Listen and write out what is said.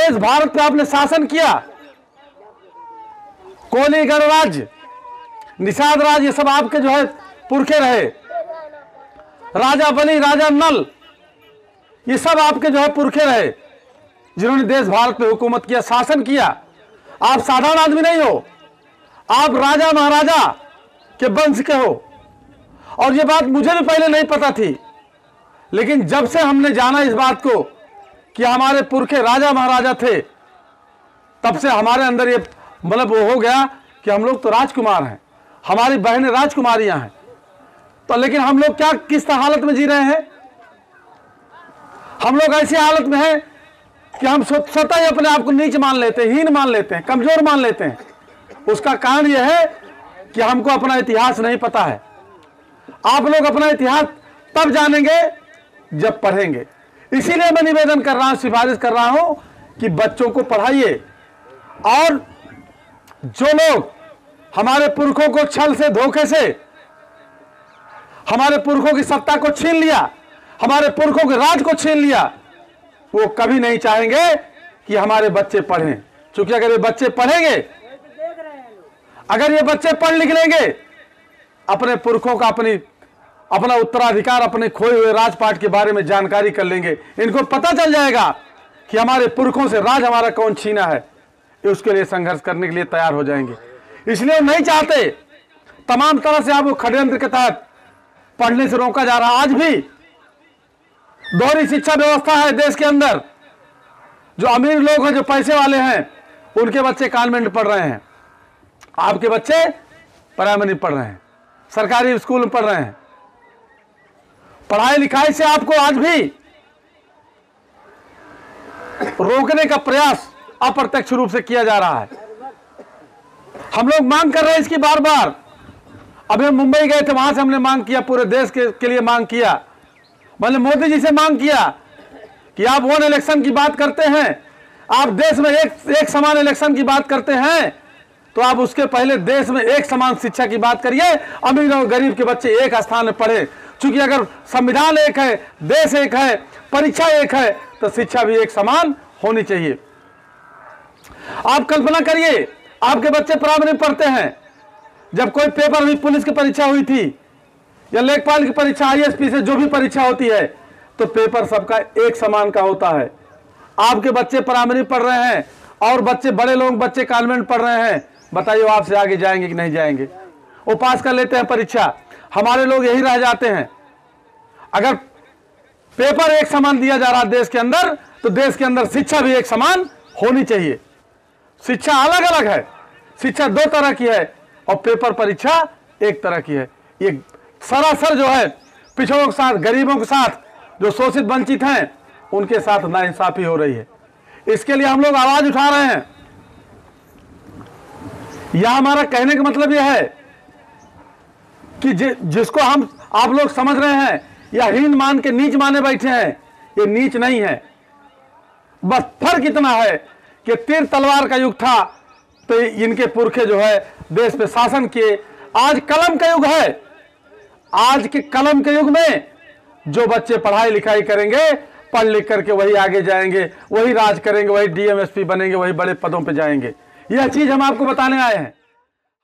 देश भारत पे आपने शासन किया, कोली गणराज्य, निषाद राज, ये सब आपके जो है पुरखे रहे, राजा बली, राजा नल, ये सब आपके जो है पुरखे रहे जिन्होंने देश भारत पे हुकूमत किया, शासन किया। आप साधारण आदमी नहीं हो, आप राजा महाराजा के वंश के हो। और ये बात मुझे भी पहले नहीं पता थी, लेकिन जब से हमने जाना इस बात को कि हमारे पुरखे राजा महाराजा थे, तब से हमारे अंदर ये मतलब वो हो गया कि हम लोग तो राजकुमार हैं, हमारी बहनें राजकुमारियां हैं। तो लेकिन हम लोग क्या किस हालत में जी रहे हैं? हम लोग ऐसी हालत में हैं कि हम स्वतः ही अपने आप को नीच मान लेते हैं, हीन मान लेते हैं, कमजोर मान लेते हैं। उसका कारण यह है कि हमको अपना इतिहास नहीं पता है। आप लोग अपना इतिहास तब जानेंगे जब पढ़ेंगे। इसीलिए मैं निवेदन कर रहा हूं, सिफारिश कर रहा हूं कि बच्चों को पढ़ाइए। और जो लोग हमारे पुरखों को छल से, धोखे से, हमारे पुरखों की सत्ता को छीन लिया, हमारे पुरखों के राज को छीन लिया, वो कभी नहीं चाहेंगे कि हमारे बच्चे पढ़ें। क्योंकि अगर ये बच्चे पढ़ेंगे, अगर ये बच्चे पढ़ लिख लेंगे, अपने पुरखों का अपना उत्तराधिकार, अपने खोए हुए राजपाट के बारे में जानकारी कर लेंगे, इनको पता चल जाएगा कि हमारे पुरखों से राज हमारा कौन छीना है। उसके लिए संघर्ष करने के लिए तैयार हो जाएंगे। इसलिए नहीं चाहते, तमाम तरह से आपको षड्यंत्र के तहत पढ़ने से रोका जा रहा। आज भी दोहरी शिक्षा व्यवस्था है देश के अंदर। जो अमीर लोग हैं, जो पैसे वाले हैं, उनके बच्चे कॉन्वेंट पढ़ रहे हैं, आपके बच्चे प्राइमरी पढ़ रहे हैं, सरकारी स्कूल में पढ़ रहे हैं। पढ़ाई लिखाई से आपको आज भी रोकने का प्रयास अप्रत्यक्ष रूप से किया जा रहा है। हम लोग मांग कर रहे हैं इसकी बार बार। अभी हम मुंबई गए थे, वहां से हमने मांग किया, पूरे देश के लिए मांग किया। मैंने मोदी जी से मांग किया कि आप वन इलेक्शन की बात करते हैं, आप देश में एक समान इलेक्शन की बात करते हैं, तो आप उसके पहले देश में एक समान शिक्षा की बात करिए। अमीर और गरीब के बच्चे एक स्थान में पढ़े। क्योंकि अगर संविधान एक है, देश एक है, परीक्षा एक है, तो शिक्षा भी एक समान होनी चाहिए। आप कल्पना करिए, आपके बच्चे प्राइमरी पढ़ते हैं, जब कोई पेपर हुई, पुलिस की परीक्षा हुई थी या लेखपाल की परीक्षा, आईएएस से जो भी परीक्षा होती है, तो पेपर सबका एक समान का होता है। आपके बच्चे प्राइमरी पढ़ रहे हैं और बड़े लोग बच्चे कॉन्वेंट पढ़ रहे हैं, बताइए वो आपसे आगे जाएंगे कि नहीं जाएंगे? वो पास कर लेते हैं परीक्षा, हमारे लोग यही रह जाते हैं। अगर पेपर एक समान दिया जा रहा देश के अंदर, तो देश के अंदर शिक्षा भी एक समान होनी चाहिए। शिक्षा अलग अलग है, शिक्षा दो तरह की है और पेपर परीक्षा एक तरह की है। ये सरासर जो है पिछड़ों के साथ, गरीबों के साथ, जो शोषित वंचित हैं, उनके साथ नाइंसाफी हो रही है। इसके लिए हम लोग आवाज उठा रहे हैं। यह हमारा कहने का मतलब यह है कि जिसको आप लोग समझ रहे हैं या हीन मान के नीच माने बैठे हैं, ये नीच नहीं है। बस फर्क इतना है कि तीर तलवार का युग था तो इनके पुरखे जो है देश पे शासन किए। आज कलम का युग है। आज के कलम के युग में जो बच्चे पढ़ाई लिखाई करेंगे, पढ़ लिख करके वही आगे जाएंगे, वही राज करेंगे, वही डीएम एसपी बनेंगे, वही बड़े पदों पे जाएंगे। यह चीज हम आपको बताने आए हैं।